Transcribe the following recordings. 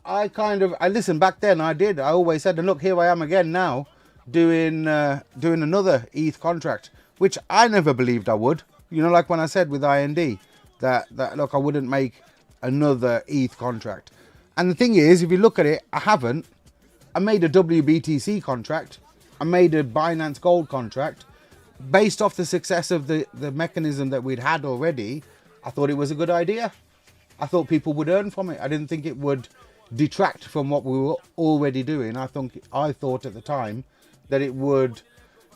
I listen, back then I always said, and look, here I am again now doing another ETH contract, which I never believed I would. You know, like when I said with IND that look, I wouldn't make another ETH contract. And the thing is, if you look at it, I made a WBTC contract. I made a Binance Gold contract based off the success of the mechanism that we'd had already. I thought it was a good idea. I thought people would earn from it. I didn't think it would detract from what we were already doing. I thought at the time that it would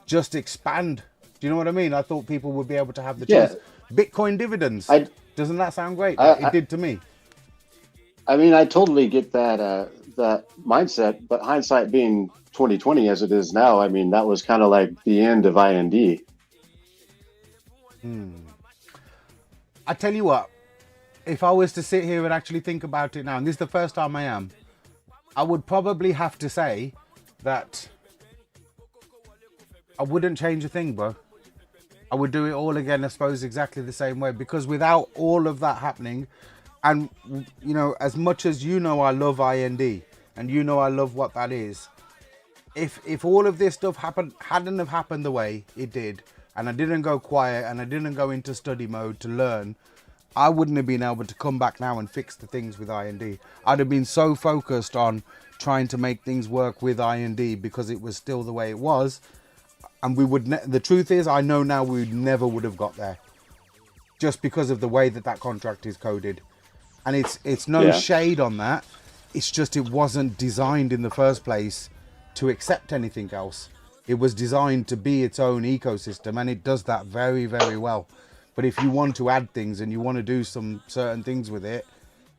just expand. Do you know what I mean? I thought people would be able to have the choice. Bitcoin dividends. Doesn't that sound great? It did to me. I mean, I totally get that that mindset, but hindsight being 2020 as it is now, I mean, that was kind of like the end of IND. I tell you what, if I was to sit here and actually think about it now, and this is the first time I am, I would probably have to say that I wouldn't change a thing, bro. I would do it all again, I suppose, exactly the same way, because without all of that happening, and you know, as much as you know I love IND, and you know I love what that is, if all of this stuff hadn't have happened the way it did, and I didn't go quiet and I didn't go into study mode to learn, I wouldn't have been able to come back now and fix the things with IND. I'd have been so focused on trying to make things work with IND because it was still the way it was, and we would. The truth is, I know now we never would have got there, just because of the way that contract is coded, and it's no shade on that. It's just it wasn't designed in the first place to accept anything else. It was designed to be its own ecosystem, and it does that very, very well. But if you want to add things and you want to do some certain things with it,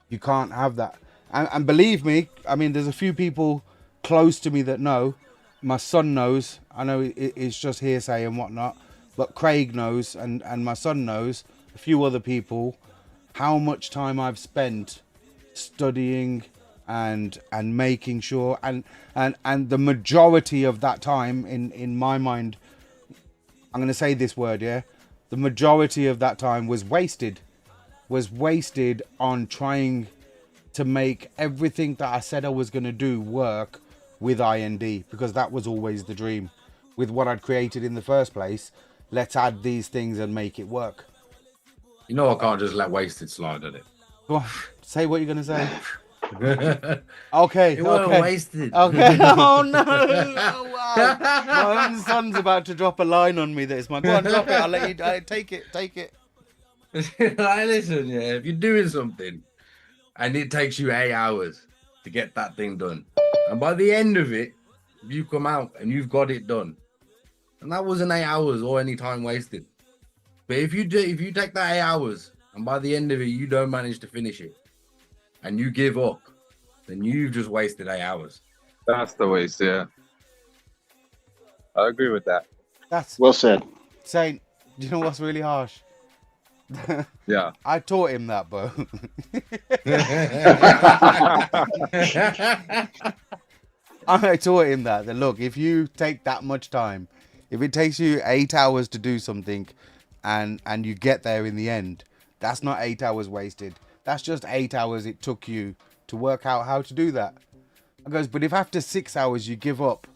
you can't have that. And believe me, I mean, there's a few people close to me that know. My son knows. I know it's just hearsay and whatnot, but Craig knows, and my son knows, a few other people, how much time I've spent studying and making sure, and the majority of that time, in my mind, I'm going to say this word, the majority of that time was wasted on trying to make everything that I said I was going to do work with IND, because that was always the dream. With what I'd created in the first place, let's add these things and make it work. You know, I can't just let wasted slide at it. Go on, say what you're going to say. Okay, it wasn't wasted. Okay. Oh no! Oh, wow. My own son's about to drop a line on me. Go on, drop it. I'll let you take it. Like, listen, if you're doing something and it takes you 8 hours to get that thing done, and by the end of it, you come out and you've got it done, and that wasn't 8 hours or any time wasted. But if you take that 8 hours and by the end of it you don't manage to finish it, and you give up, then you've just wasted 8 hours. That's the waste, yeah. I agree with that. That's well said. Saint, do you know what's really harsh? Yeah. I taught him that, bro. I taught him that look, if you take that much time, if it takes you 8 hours to do something and you get there in the end, that's not 8 hours wasted. That's just 8 hours it took you to work out how to do that. I goes, but if after 6 hours you give up,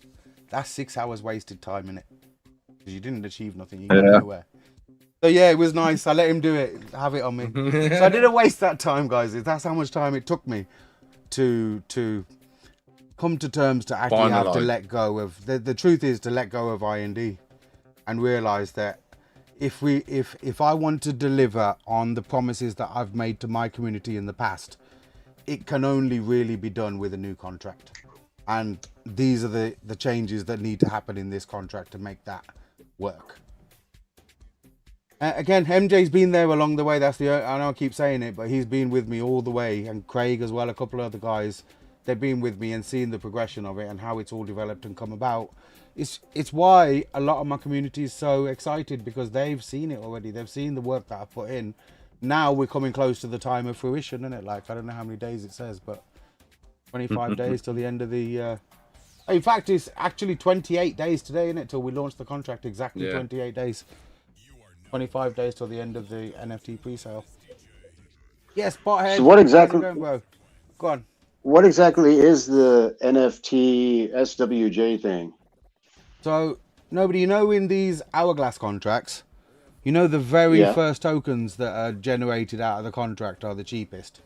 that's 6 hours wasted time, innit? Because you didn't achieve nothing. You got nowhere. So yeah, it was nice. I let him do it. Have it on me. So I didn't waste that time, guys. That's how much time it took me to come to terms to actually have to let go of. The truth is to let go of IND and realize that if I want to deliver on the promises that I've made to my community in the past, it can only really be done with a new contract. And these are the changes that need to happen in this contract to make that work. Again, MJ's been there along the way. I know I keep saying it, but he's been with me all the way, and Craig as well, a couple of other guys. They've been with me and seen the progression of it and how it's all developed and come about. It's why a lot of my community is so excited, because they've seen it already. They've seen the work that I put in. Now we're coming close to the time of fruition, isn't it? Like, I don't know how many days it says, but 25 days till the end of the... In fact, it's actually 28 days today, isn't it? Till we launch the contract. Exactly 28 days. 25 days till the end of the NFT pre-sale. Yes, Bothead. So what exactly... Go on. What exactly is the NFT SWJ thing? So, nobody, you know, in these hourglass contracts, you know, the very Yeah, first tokens that are generated out of the contract are the cheapest.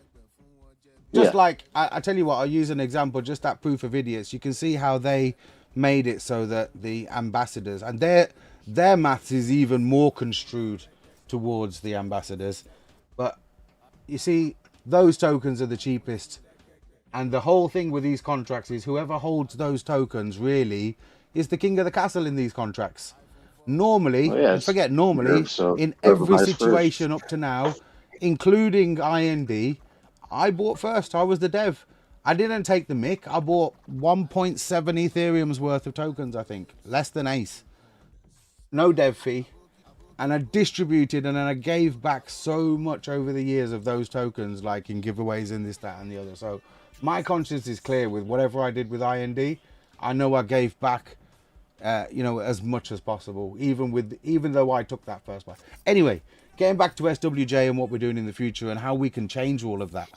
Just yeah. like, I tell you what, I'll use an example, just that proof of idiots. You can see how they made it so that the ambassadors, and their maths is even more construed towards the ambassadors. But you see, those tokens are the cheapest. And the whole thing with these contracts is whoever holds those tokens really is the king of the castle in these contracts. Oh Normally, yeah, and it's forget normally, nerve, so in whoever every buys first. situation up to now, including IND, I bought first. I was the dev. I didn't take the mick. I bought 1.7 Ethereum's worth of tokens, I think. Less than Ace. No dev fee. And I distributed and then I gave back so much over the years of those tokens, like in giveaways and this, that, and the other. So my conscience is clear with whatever I did with IND. I know I gave back, you know, as much as possible, even though I took that first buy. Anyway, getting back to SWJ and what we're doing in the future and how we can change all of that,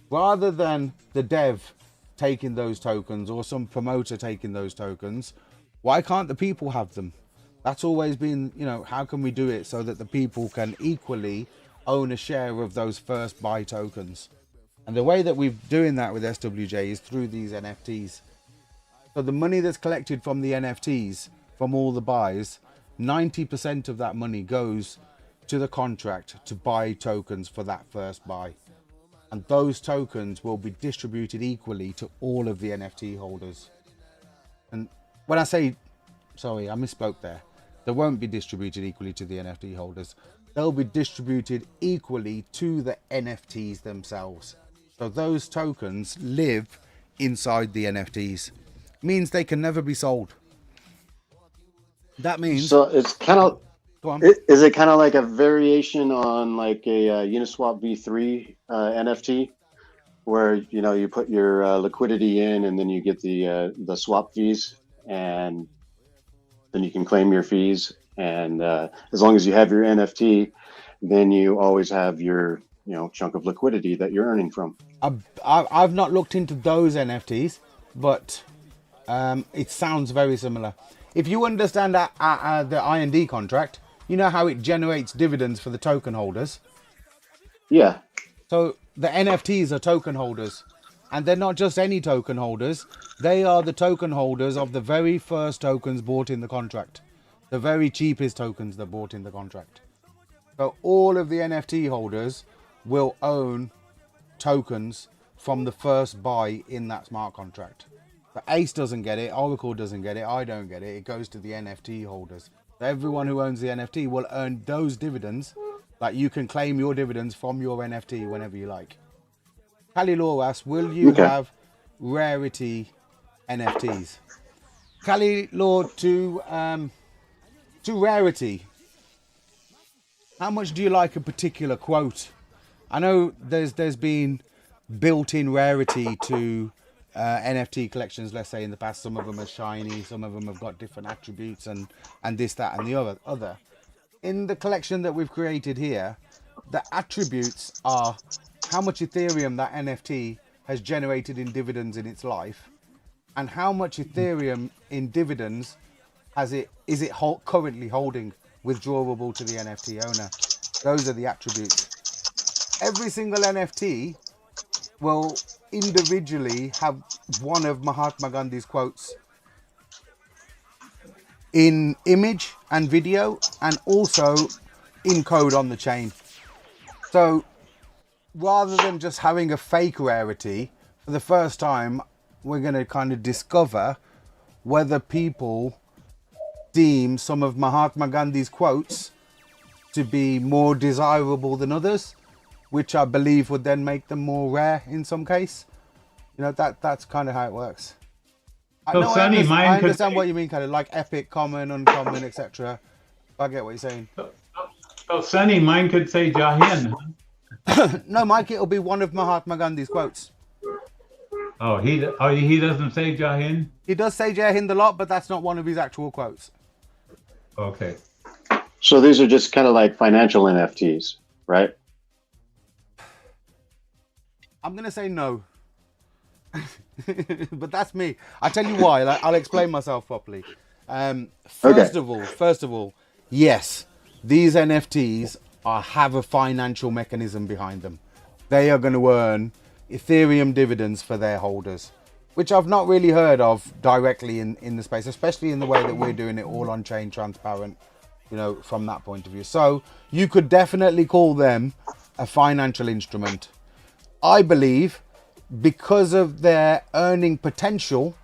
rather than the dev taking those tokens or some promoter taking those tokens, why can't the people have them? That's always been, you know, how can we do it so that the people can equally own a share of those first buy tokens? And the way that we're doing that with SWJ is through these NFTs. So the money that's collected from the NFTs, from all the buys, 90% of that money goes to the contract to buy tokens for that first buy. And those tokens will be distributed equally to all of the NFT holders. And when I say, sorry, I misspoke there. They won't be distributed equally to the NFT holders. They'll be distributed equally to the NFTs themselves. So those tokens live inside the NFTs. Means they can never be sold. That means... So it's kind of, Go on. is it kind of like a variation on like a Uniswap V3 NFT, where you know you put your liquidity in and then you get the swap fees, and then you can claim your fees, and as long as you have your NFT, then you always have your chunk of liquidity that you're earning from. I've not looked into those NFTs, but it sounds very similar. If you understand the IND contract, you know how it generates dividends for the token holders. Yeah. So the NFTs are token holders, and they're not just any token holders. They are the token holders of the very first tokens bought in the contract, the very cheapest tokens that bought in the contract. So all of the NFT holders will own tokens from the first buy in that smart contract. But Ace doesn't get it, Oracle doesn't get it, I don't get it. It goes to the NFT holders. So everyone who owns the NFT will earn those dividends. Like you can claim your dividends from your NFT whenever you like. Kali Law asks, will you have rarity NFTs? Kali Law, to rarity, how much do you like a particular quote? I know there's been built-in rarity to NFT collections, let's say in the past. Some of them are shiny, some of them have got different attributes and this, that, and the other. In the collection that we've created here, the attributes are how much Ethereum that NFT has generated in dividends in its life, and how much Ethereum in dividends is it currently holding, withdrawable to the NFT owner. Those are the attributes. Every single NFT will individually have one of Mahatma Gandhi's quotes in image and video, and also in code on the chain. So rather than just having a fake rarity, for the first time we're going to kind of discover whether people deem some of Mahatma Gandhi's quotes to be more desirable than others, which I believe would then make them more rare in some case. You know, that's kind of how it works. So No, Sonny, I understand what you mean, kind of like epic, common, uncommon, etc. I get what you're saying. So Sonny, mine could say Jahin. No, Mike, it'll be one of Mahatma Gandhi's quotes. Oh, he doesn't say Jahin? He does say Jai Hind a lot, but that's not one of his actual quotes. Okay. So these are just kind of like financial NFTs, right? I'm going to say no. But that's me. I tell you why. Like, I'll explain myself properly. Okay. First of all, yes, these NFTs have a financial mechanism behind them. They are going to earn Ethereum dividends for their holders, which I've not really heard of directly in the space, especially in the way that we're doing it all on chain, transparent, you know, from that point of view. So you could definitely call them a financial instrument. I believe because of their earning potential,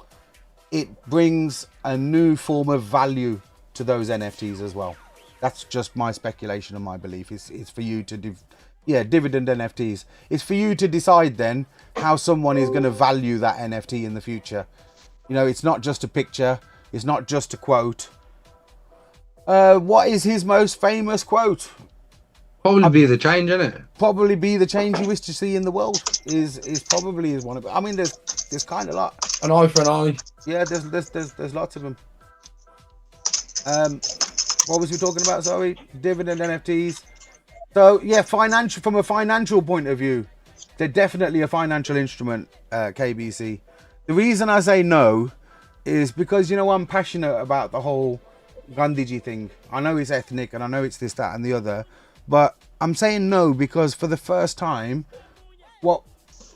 it brings a new form of value to those NFTs as well. That's just my speculation and my belief. It's for you to dividend NFTs. It's for you to decide then how someone is going to value that NFT in the future. You know, it's not just a picture. It's not just a quote. What is his most famous quote? Probably be the change, isn't it? Probably be the change you wish to see in the world. Is probably one of. I mean, there's kind of a lot. An eye for an eye. Yeah, there's lots of them. What was we talking about? Sorry, dividend NFTs. So yeah, from a financial point of view, they're definitely a financial instrument. KBC. The reason I say no is because, you know, I'm passionate about the whole Gandhiji thing. I know it's ethnic and I know it's this, that, and the other, but I'm saying no because for the first time, what,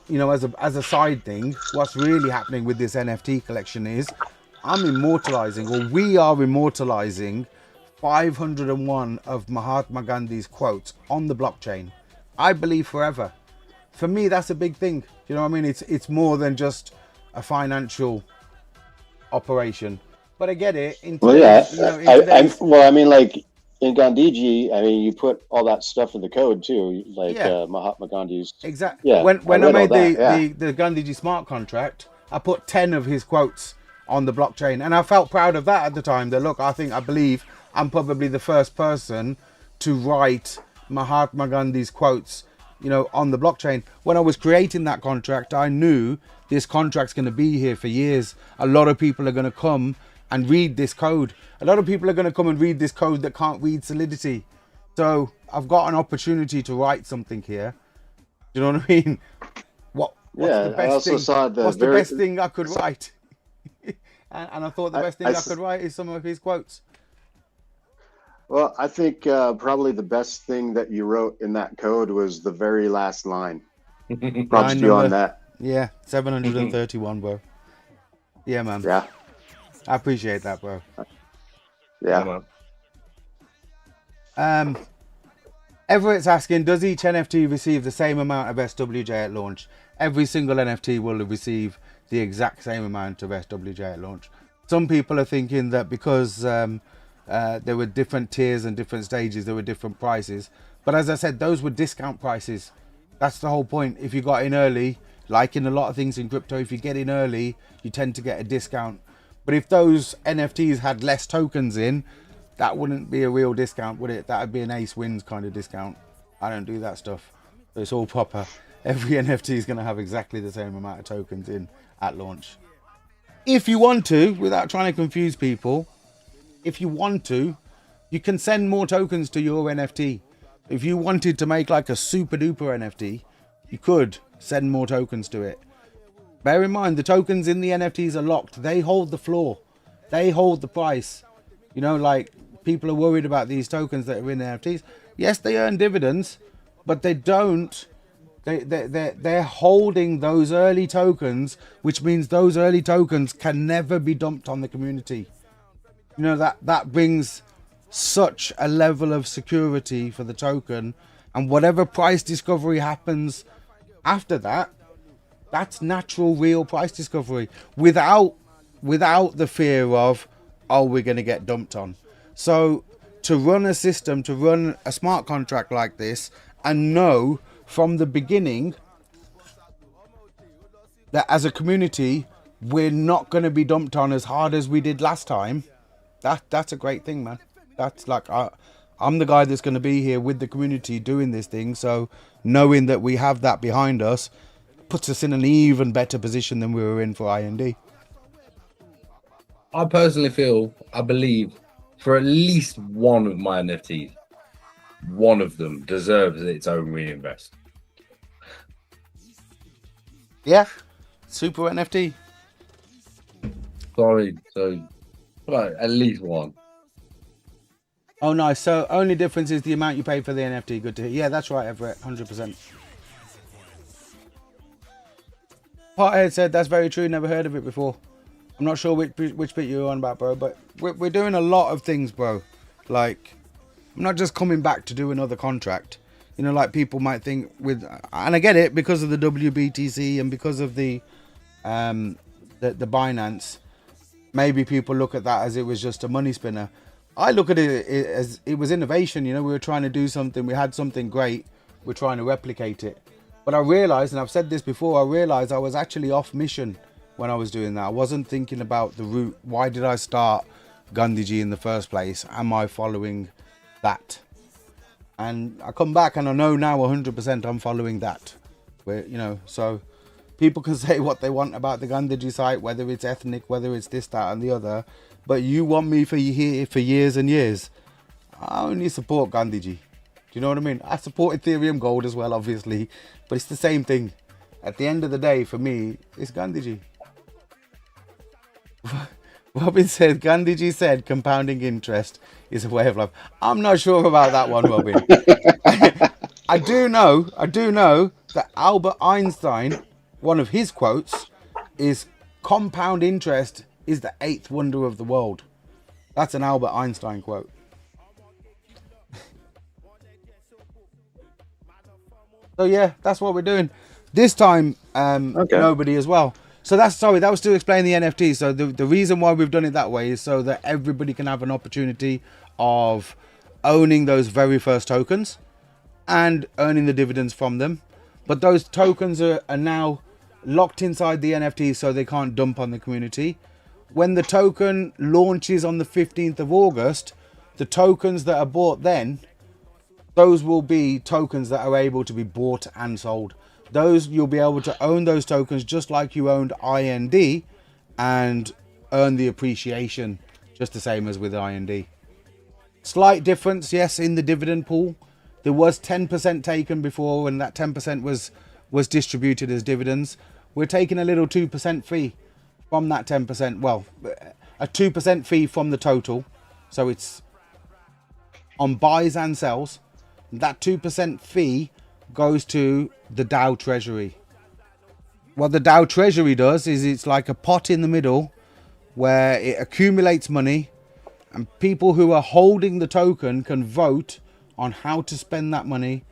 you know, as a side thing, what's really happening with this NFT collection is we are immortalizing 501 of Mahatma Gandhi's quotes on the blockchain. I believe forever. For me, that's a big thing. You know what I mean? It's more than just a financial operation. But I get it. I mean, like in Gandhiji, I mean, you put all that stuff in the code too, like Mahatma Gandhi's. Exactly. Yeah, when I made the Gandhiji smart contract, I put 10 of his quotes on the blockchain, and I felt proud of that at the time. That look, I believe I'm probably the first person to write Mahatma Gandhi's quotes, you know, on the blockchain. When I was creating that contract, I knew this contract's going to be here for years. A lot of people are going to come and read this code. A lot of people are going to come and read this code that can't read Solidity. So I've got an opportunity to write something here. Do you know what I mean? What's the best thing I could write? and I thought the best thing I could write is some of his quotes. Well, I think probably the best thing that you wrote in that code was the very last line. Props to you on that. Yeah, 731, bro. Yeah, man. Yeah. I appreciate that, bro. Yeah. Everett's asking, does each NFT receive the same amount of SWJ at launch? Every single NFT will receive the exact same amount of SWJ at launch. Some people are thinking that because there were different tiers and different stages, there were different prices. But as I said, those were discount prices. That's the whole point. If you got in early, like in a lot of things in crypto, if you get in early, you tend to get a discount. But if those NFTs had less tokens in, that wouldn't be a real discount, would it? That would be an Ace Wins kind of discount. I don't do that stuff. So it's all proper. Every NFT is going to have exactly the same amount of tokens in at launch. If you want to, without trying to confuse people, if you want to, you can send more tokens to your NFT. If you wanted to make like a super duper NFT, you could send more tokens to it. Bear in mind, the tokens in the NFTs are locked. They hold the floor. They hold the price. You know, like people are worried about these tokens that are in NFTs. Yes, they earn dividends, but they don't. They're holding those early tokens, which means those early tokens can never be dumped on the community. You know, that brings such a level of security for the token, and whatever price discovery happens after that, that's natural, real price discovery without the fear of, oh, we're going to get dumped on. So to run a system, to run a smart contract like this and know from the beginning that as a community, we're not going to be dumped on as hard as we did last time, that's a great thing, man. That's like, I'm the guy that's going to be here with the community doing this thing. So knowing that we have that behind us puts us in an even better position than we were in for IND. I personally I believe for at least one of my NFTs, one of them deserves its own reinvest. Yeah. Super NFT. Sorry, so well, at least one. Oh, nice. So only difference is the amount you pay for the NFT. Good to hear. Yeah, that's right, Everett. 100%. Pothead said that's very true. Never heard of it before. I'm not sure which bit you're on about, bro. But we're doing a lot of things, bro. Like, I'm not just coming back to do another contract. You know, like people might think with, and I get it because of the WBTC and because of the Binance. Maybe people look at that as it was just a money spinner. I look at it as it was innovation. You know, we were trying to do something. We had something great. We're trying to replicate it. But I realized, and I've said this before, I realized I was actually off mission when I was doing that. I wasn't thinking about the route. Why did I start Gandhiji in the first place? Am I following that? And I come back and I know now 100% I'm following that. Where, you know, so people can say what they want about the Gandhiji site, whether it's ethnic, whether it's this, that, and the other. But you want me for years and years. I only support Gandhiji. Do you know what I mean? I support Ethereumgold as well, obviously. But it's the same thing. At the end of the day, for me, it's Gandhiji. Robin said, Gandhiji said compounding interest is a way of life. I'm not sure about that one, Robin. I do know that Albert Einstein, one of his quotes is compound interest is the 8th wonder of the world. That's an Albert Einstein quote. So yeah, that's what we're doing. This time, nobody as well. So that was to explain the NFT. So the reason why we've done it that way is so that everybody can have an opportunity of owning those very first tokens and earning the dividends from them. But those tokens are now locked inside the NFT, so they can't dump on the community. When the token launches on the 15th of August, the tokens that are bought then, those will be tokens that are able to be bought and sold. Those, you'll be able to own those tokens just like you owned IND and earn the appreciation just the same as with IND. Slight difference, yes, in the dividend pool. There was 10% taken before, and that 10% was distributed as dividends. We're taking a little 2% fee from that 10%. Well, a 2% fee from the total. So it's on buys and sells. That 2% fee goes to the DAO treasury. What the DAO treasury does is it's like a pot in the middle where it accumulates money, and people who are holding the token can vote on how to spend that money,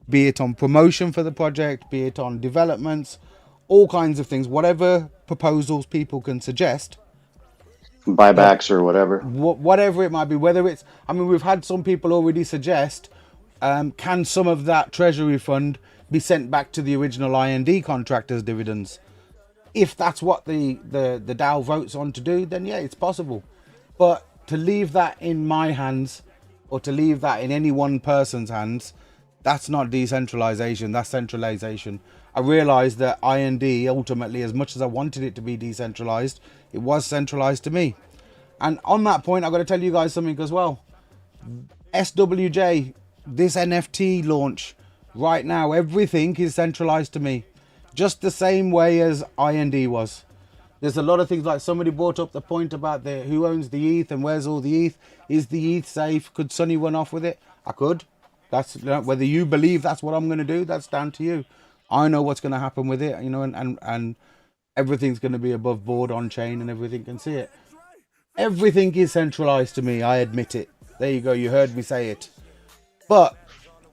be it on promotion for the project, be it on developments, all kinds of things, whatever proposals people can suggest. Buybacks or whatever. Whatever it might be, whether it's, I mean, we've had some people already suggest, can some of that treasury fund be sent back to the original IND contract as dividends? If that's what the DAO votes on to do, then yeah, it's possible. But to leave that in my hands, or to leave that in any one person's hands, that's not decentralization, that's centralization. I realized that IND, ultimately, as much as I wanted it to be decentralized, it was centralized to me. And on that point, I've got to tell you guys something as well. SWJ, this NFT launch, right now, everything is centralized to me. Just the same way as IND was. There's a lot of things, like somebody brought up the point about who owns the ETH and where's all the ETH. Is the ETH safe? Could Sonny run off with it? I could. That's, whether you believe that's what I'm going to do, that's down to you. I know what's going to happen with it, you know, and everything's going to be above board on chain and everything can see it. Everything is centralized to me. I admit it. There you go. You heard me say it. But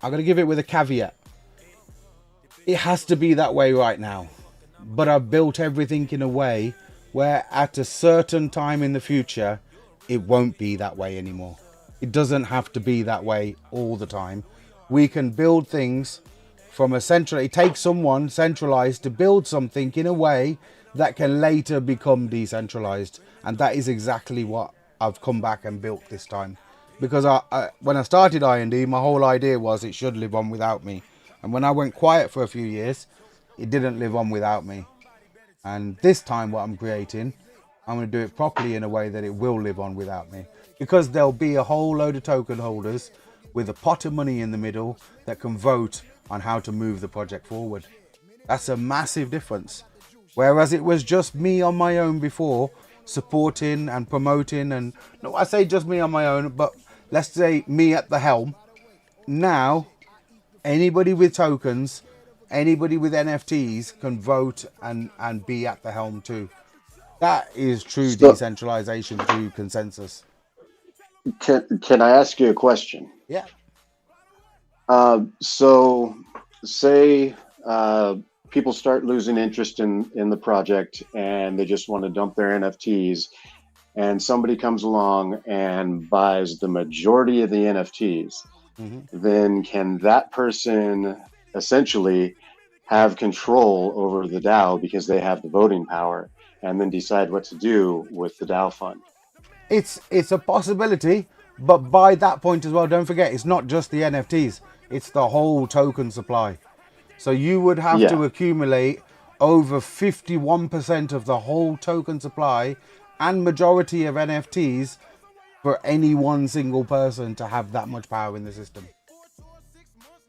I'm going to give it with a caveat. It has to be that way right now. But I've built everything in a way where at a certain time in the future, it won't be that way anymore. It doesn't have to be that way all the time. We can build things from a central, it takes someone centralized to build something in a way that can later become decentralized. And that is exactly what I've come back and built this time. Because when I started IND, my whole idea was it should live on without me. And when I went quiet for a few years, it didn't live on without me. And this time what I'm creating, I'm going to do it properly in a way that it will live on without me. Because there'll be a whole load of token holders with a pot of money in the middle that can vote on how to move the project forward. That's a massive difference. Whereas it was just me on my own before, supporting and promoting, and no, I say just me on my own, but let's say me at the helm. Now, anybody with tokens, anybody with NFTs can vote and be at the helm too. That is true So, decentralization through consensus. can I ask you a question? Yeah. So, say people start losing interest in the project and they just want to dump their NFTs, and somebody comes along and buys the majority of the NFTs, then can that person essentially have control over the DAO because they have the voting power, and then decide what to do with the DAO fund? It's a possibility, but by that point as well, don't forget, it's not just the NFTs, it's the whole token supply. So you would have Yeah. to accumulate over 51% of the whole token supply and majority of NFTs for any one single person to have that much power in the system.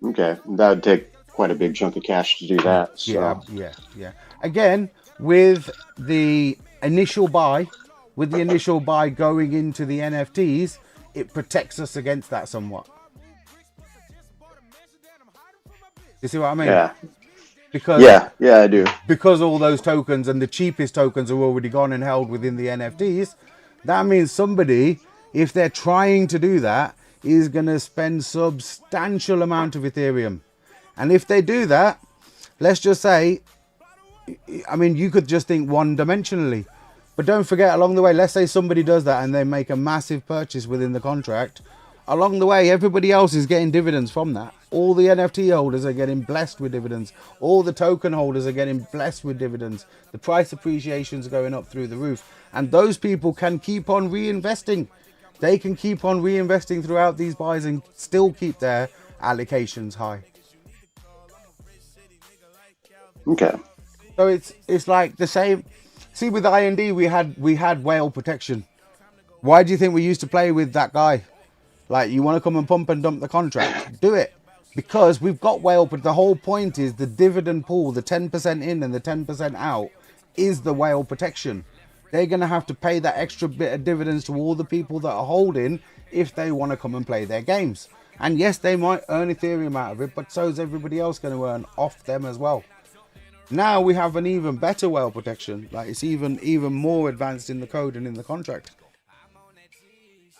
Okay, that would take quite a big chunk of cash to do that. So. Yeah. Again, with the initial buy going into the NFTs, it protects us against that somewhat. You see what I mean? Yeah. Because Yeah, I do. because all those tokens and the cheapest tokens are already gone and held within the NFTs, that means somebody, if they're trying to do that, is going to spend substantial amount of Ethereum. And if they do that, let's just say, I mean, you could just think one-dimensionally. But don't forget, along the way, let's say somebody does that and they make a massive purchase within the contract. Along the way, everybody else is getting dividends from that. All the NFT holders are getting blessed with dividends. All the token holders are getting blessed with dividends. The price appreciations are going up through the roof. And those people can keep on reinvesting. They can keep on reinvesting throughout these buys and still keep their allocations high. Okay. So it's like the same. See, with IND, we had whale protection. Why do you think we used to play with that guy? Like, you want to come and pump and dump the contract? Do it. Because we've got whale, but the whole point is the dividend pool, the 10% in and the 10% out, is the whale protection. They're going to have to pay that extra bit of dividends to all the people that are holding if they want to come and play their games. And yes, they might earn Ethereum out of it, but so is everybody else going to earn off them as well. Now we have an even better whale protection. Like, it's even more advanced in the code and in the contract.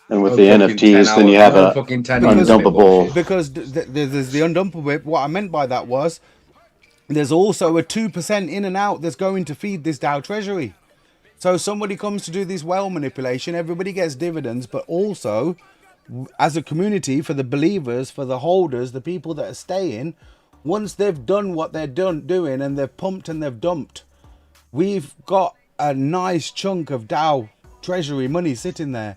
And with the NFTs, then you have a undumpable. Because there's the undumpable bit. What I meant by that was there's also a 2% in and out that's going to feed this DAO treasury. So somebody comes to do this whale manipulation, everybody gets dividends, but also as a community, for the believers, for the holders, the people that are staying, once they've done what they're doing and they've pumped and they've dumped, we've got a nice chunk of DAO treasury money sitting there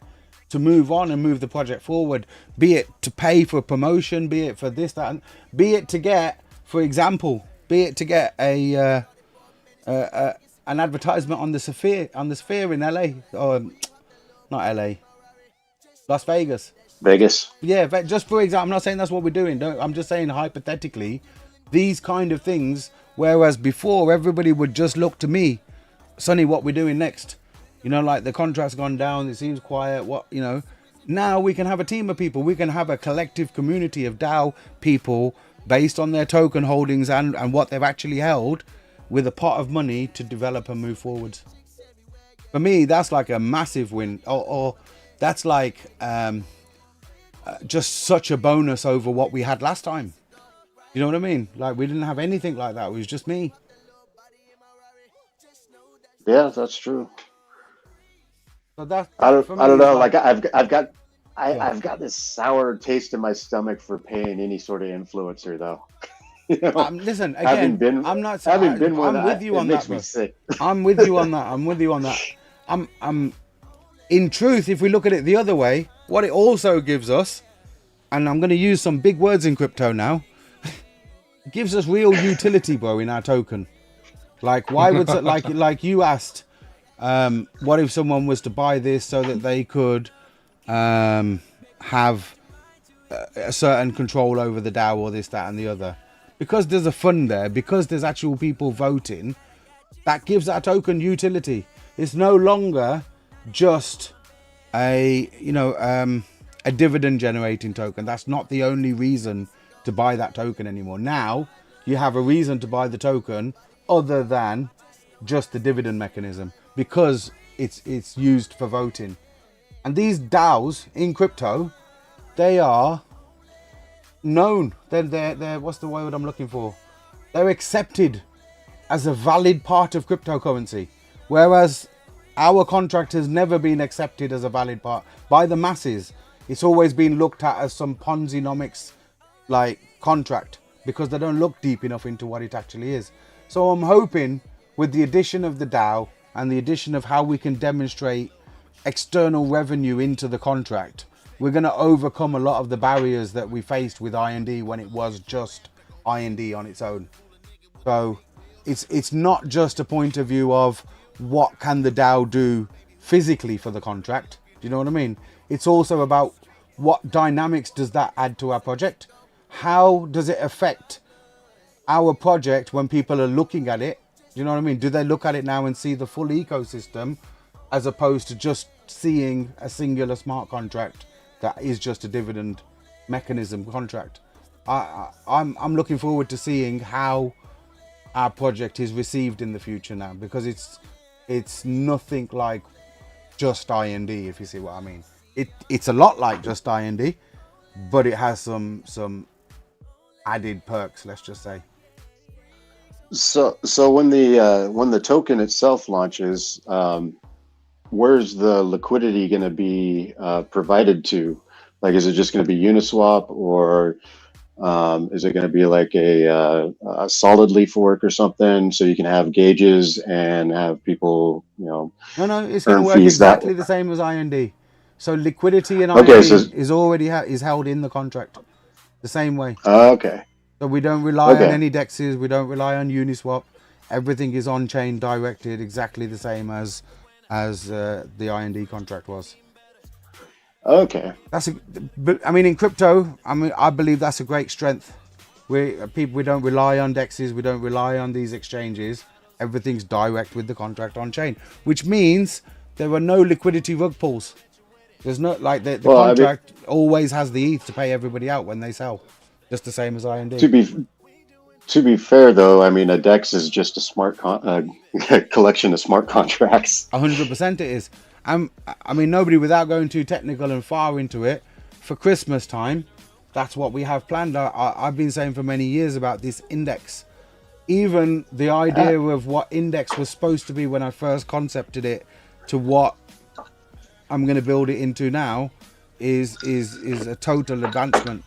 to move on and move the project forward, be it to pay for promotion, be it for this, that, and be it to get, for example, be it to get an advertisement on the Sphere in LA, or not LA, Las Vegas. Yeah, but just for example, I'm not saying that's what we're doing. I'm just saying hypothetically, these kind of things, whereas before everybody would just look to me, Sonny, what we're doing next. You know, like the contract's gone down, it seems quiet, now we can have a team of people, we can have a collective community of DAO people based on their token holdings and what they've actually held, with a pot of money to develop and move forwards. For me, that's like a massive win, or that's like just such a bonus over what we had last time. You know what I mean? Like, we didn't have anything like that, it was just me. Yeah, that's true. So that I don't know. like I've got this sour taste in my stomach for paying any sort of influencer, though. You know, listen, again, I'm not saying I'm with you on that, bro. I'm with you on that. I'm in truth, if we look at it the other way, what it also gives us, and I'm going to use some big words in crypto now, gives us real utility, bro, in our token. Like, why would like you asked, what if someone was to buy this so that they could have a certain control over the DAO or this, that, and the other? Because there's a fund there, because there's actual people voting, That gives that token utility. It's no longer just a a dividend generating token. That's not the only reason to buy that token anymore. Now you have a reason to buy the token other than just the dividend mechanism, because it's used for voting. And these DAOs in crypto, they are known. They're what's the word I'm looking for? They're accepted as a valid part of cryptocurrency, whereas our contract has never been accepted as a valid part by the masses. It's always been looked at as some Ponzi-nomics like contract, because they don't look deep enough into what it actually is. So I'm hoping with the addition of the DAO and the addition of how we can demonstrate external revenue into the contract, we're going to overcome a lot of the barriers that we faced with IND when it was just IND on its own. So it's not just a point of view of what can the DAO do physically for the contract. Do you know what I mean? It's also about what dynamics does that add to our project? How does it affect our project when people are looking at it? Do you know what I mean? Do they look at it now and see the full ecosystem as opposed to just seeing a singular smart contract that is just a dividend mechanism contract? I'm looking forward to seeing how our project is received in the future now, because it's nothing like just IND, if you see what I mean. It's a lot like just IND, but it has some added perks, let's just say. So when the token itself launches, where's the liquidity going to be provided to? Like, is it just going to be Uniswap, or is it going to be like a solid leaf fork or something, so you can have gauges and have people, No, it's going to work fees exactly the same as IND. So liquidity in Okay, IND so- is already is held in the contract the same way. Okay. So we don't rely on Okay. any dexes, we don't rely on Uniswap. Everything is on chain directed, exactly the same as the IND contract was. Okay. But I mean, in crypto, I believe that's a great strength. We don't rely on dexes, we don't rely on these exchanges. Everything's direct with the contract on chain, which means there are no liquidity rug pulls. There's no, like, the contract always has the ETH to pay everybody out when they sell, just the same as IND. To be fair, though, I mean, a DEX is just a smart collection of smart contracts. 100% it is. I mean, nobody, without going too technical and far into it, for Christmas time, that's what we have planned. I've been saying for many years about this index. Even the idea of what index was supposed to be when I first concepted it to what I'm going to build it into now is a total advancement.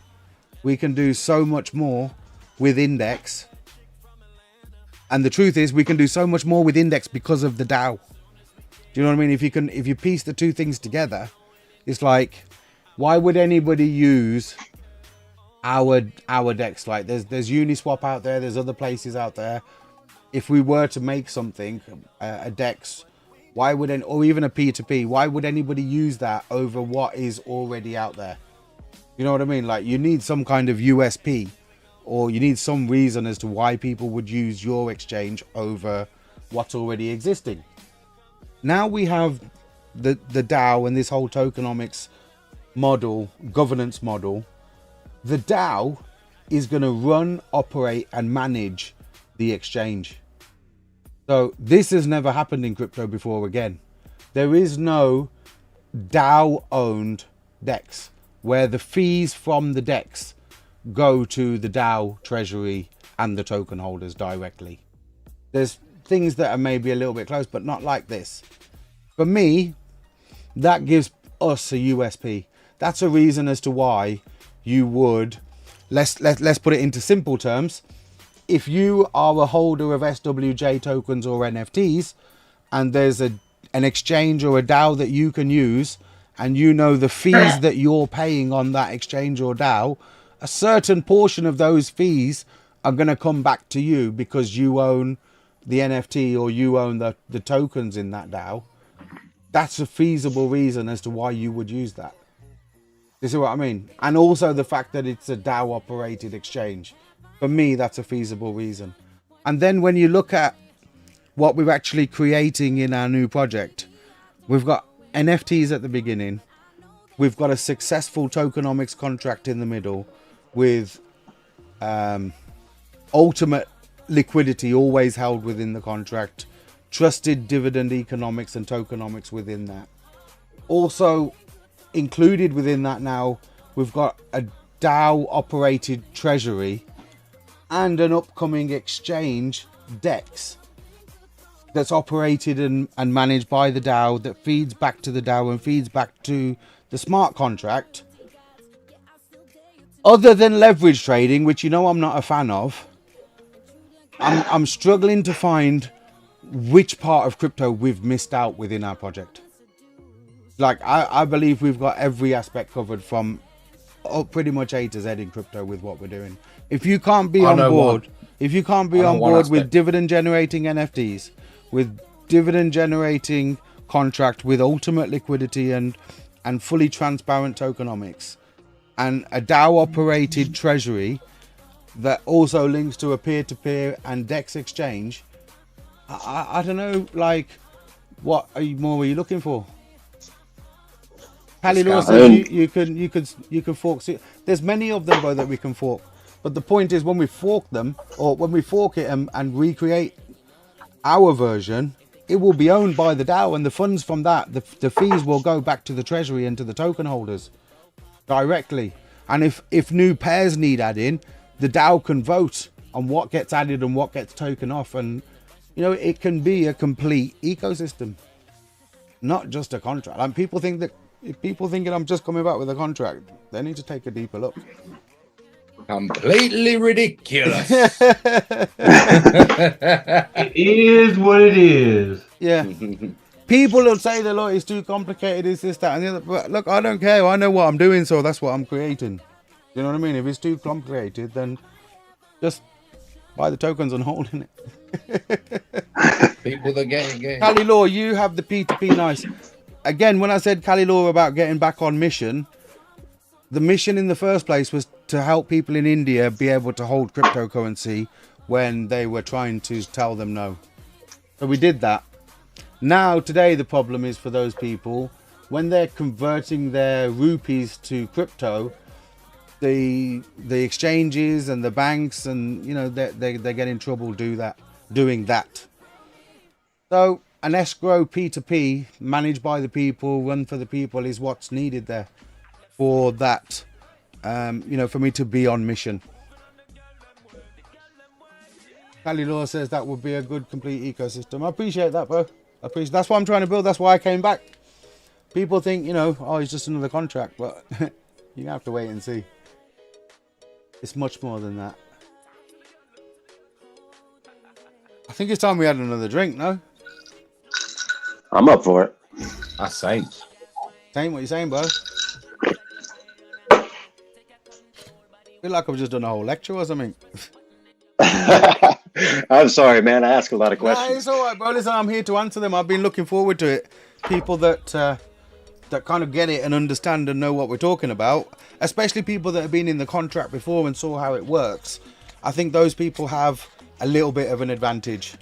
We can do so much more with index, and the truth is we can do so much more with index because of the DAO. Do you know what I mean? If you piece the two things together, it's like, why would anybody use our DEX? Like, there's Uniswap out there, there's other places out there. If we were to make something, a DEX, why would or even a P2P, why would anybody use that over what is already out there? You know what I mean? Like, you need some kind of USP, or you need some reason as to why people would use your exchange over what's already existing. Now we have the DAO and this whole tokenomics model, governance model. The DAO is going to run, operate, and manage the exchange. So this has never happened in crypto before again. There is no DAO-owned DEX where the fees from the DEX go to the DAO treasury and the token holders directly. There's things that are maybe a little bit close, but not like this. For me, that gives us a USP. That's a reason as to why you would, let's put it into simple terms. If you are a holder of SWJ tokens or NFTs, and there's an exchange or a DAO that you can use, and you know the fees that you're paying on that exchange or DAO, a certain portion of those fees are going to come back to you because you own the NFT or you own the tokens in that DAO. That's a feasible reason as to why you would use that. You see what I mean? And also the fact that it's a DAO operated exchange. For me, that's a feasible reason. And then when you look at what we're actually creating in our new project. We've got NFTs at the beginning. We've got a successful tokenomics contract in the middle with ultimate liquidity always held within the contract, trusted dividend economics and tokenomics within that. Also included within that now, we've got a DAO operated treasury and an upcoming exchange DEX that's operated and managed by the DAO, that feeds back to the DAO and feeds back to the smart contract. Other than leverage trading, which you know I'm not a fan of, I'm struggling to find which part of crypto we've missed out within our project. Like, I believe we've got every aspect covered from pretty much A to Z in crypto with what we're doing. If you can't be on board, with dividend generating NFTs, with dividend generating contract with ultimate liquidity and fully transparent tokenomics, and a DAO operated treasury that also links to a peer-to-peer and DEX exchange, I don't know, like, what are you looking for? Pally Law says you can fork. There's many of them, bro, that we can fork. But the point is, when we fork them, or when we fork it and recreate our version, it will be owned by the DAO, and the funds from that, the fees will go back to the treasury and to the token holders directly. And if new pairs need adding, the DAO can vote on what gets added and what gets taken off, and you know, it can be a complete ecosystem, not just a contract. And people think that, if people thinking I'm just coming back with a contract, they need to take a deeper look. Completely ridiculous. It is what it is. Yeah. People will say that, look, it's too complicated, it's this, that, and the other. But look, I don't care. I know what I'm doing, so that's what I'm creating. You know what I mean? If it's too complicated, then just buy the tokens and hold in it. People that get it. Cali Law, you have the P2P nice. Again, when I said Cali Law about getting back on mission, the mission in the first place was to help people in India be able to hold cryptocurrency when they were trying to tell them no. So we did that. Now, today, the problem is for those people, when they're converting their rupees to crypto, the exchanges and the banks and, you know, they get in trouble doing that. So an escrow P2P managed by the people, run for the people, is what's needed there for that, you know, for me to be on mission. Cali Law says that would be a good complete ecosystem. I appreciate that, bro. That's what I'm trying to build. That's why I came back. People think, you know, oh, it's just another contract, but you have to wait and see. It's much more than that. I think it's time we had another drink, no? I'm up for it. That's same. Same, what you saying, bro? Feel like I've just done a whole lecture or something. I'm sorry, man. I ask a lot of questions. Nah, it's all right, bro. Listen, I'm here to answer them. I've been looking forward to it. People that kind of get it and understand and know what we're talking about, especially people that have been in the contract before and saw how it works. I think those people have a little bit of an advantage.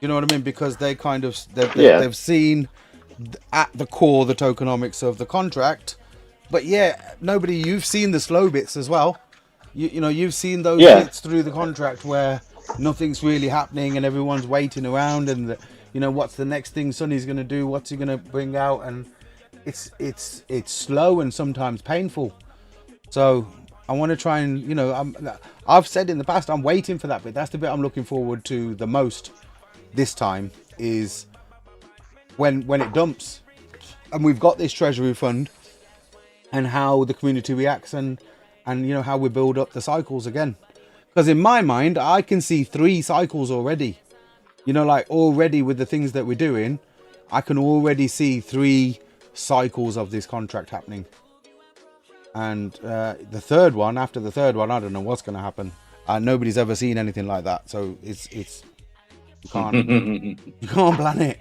You know what I mean? Because they kind of they've seen at the core the tokenomics of the contract. But yeah, you've seen the slow bits as well. You know, you've seen those bits through the contract where nothing's really happening and everyone's waiting around, and you know, what's the next thing Sonny's going to do? What's he going to bring out? And it's slow and sometimes painful. So I want to try and, you know, I've said in the past, I'm waiting for that bit. That's the bit I'm looking forward to the most this time, is when it dumps and we've got this treasury fund and how the community reacts and you know, how we build up the cycles again. Because in my mind, I can see 3 cycles already. You know, like already with the things that we're doing, I can already see 3 cycles of this contract happening. And the third one, after the third one, I don't know what's going to happen. Nobody's ever seen anything like that. So it's you can't plan it.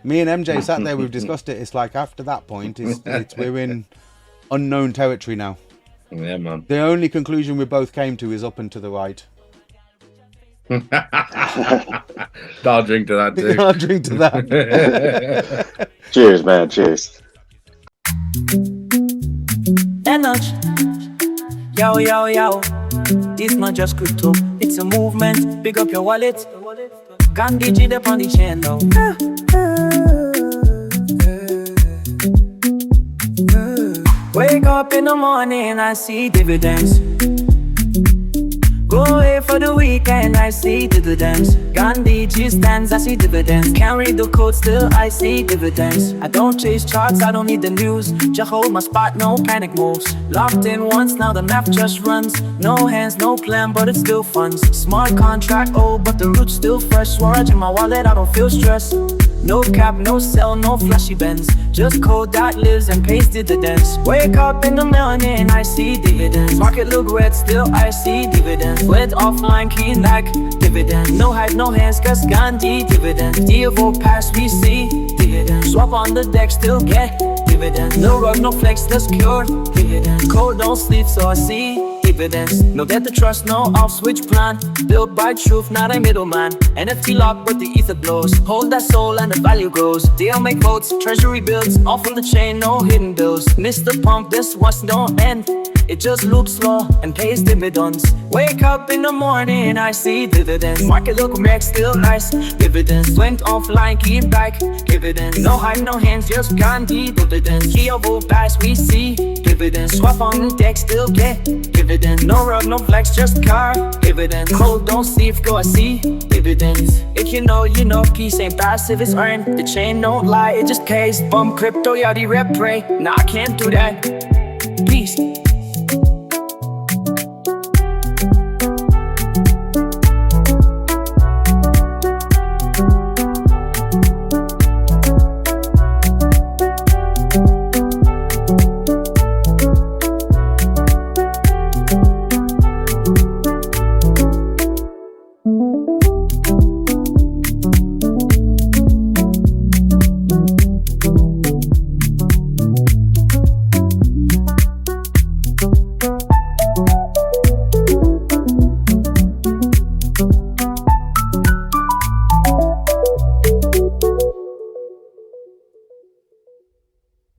Me and MJ sat there, we've discussed it. It's like after that point, we're in unknown territory now. Yeah, man. The only conclusion we both came to is up and to the right. I'll drink to that too. I'll drink to that. Cheers, man. Cheers. Energy. Yo, yo, yo. It's not just crypto, it's a movement. Pick up your wallet. Gandhiji up on the channel. Wake up in the morning, I see dividends. Go away for the weekend, I see dividends. Gandhiji stands, I see dividends. Can't read the code, still I see dividends. I don't chase charts, I don't need the news. Just hold my spot, no panic moves. Locked in once, now the math just runs. No hands, no plan, but it still funds. Smart contract, oh, but the root's still fresh. Swaraj in my wallet, I don't feel stressed. No cap, no sell, no flashy bends. Just code that lives and pays dividends. Wake up in the morning, I see dividends. Market look red, still I see dividends. Went offline, keying back, dividend. No hype, no hands, cause Gandhi dividend. DAO pass, we see dividend. Swap on the deck, still get dividend. No rug, no flex, just cured dividend. Code don't sleep, so I see dividends. No debt to trust, no off-switch plan. Built by truth, not a middleman. NFT lock, but the ether blows. Hold that soul and the value grows. DL make votes, treasury builds. Off on the chain, no hidden bills. Mr. Pump, this was no end. It just loops slow and pays dividends. Wake up in the morning, I see dividends. Market look red, still nice. Dividends went offline, keep back. Dividends, no hype, no hands, just Gandhi dividends. Key of all pass, we see dividends. Swap on the deck, still get dividends. No rug, no flex, just car dividends. Cold, don't sleep, go I see dividends. If you know, you know, peace ain't passive, it's earned. The chain don't lie, it just pays. Bum crypto, yeah, the rep pray. Nah, I can't do that. Peace.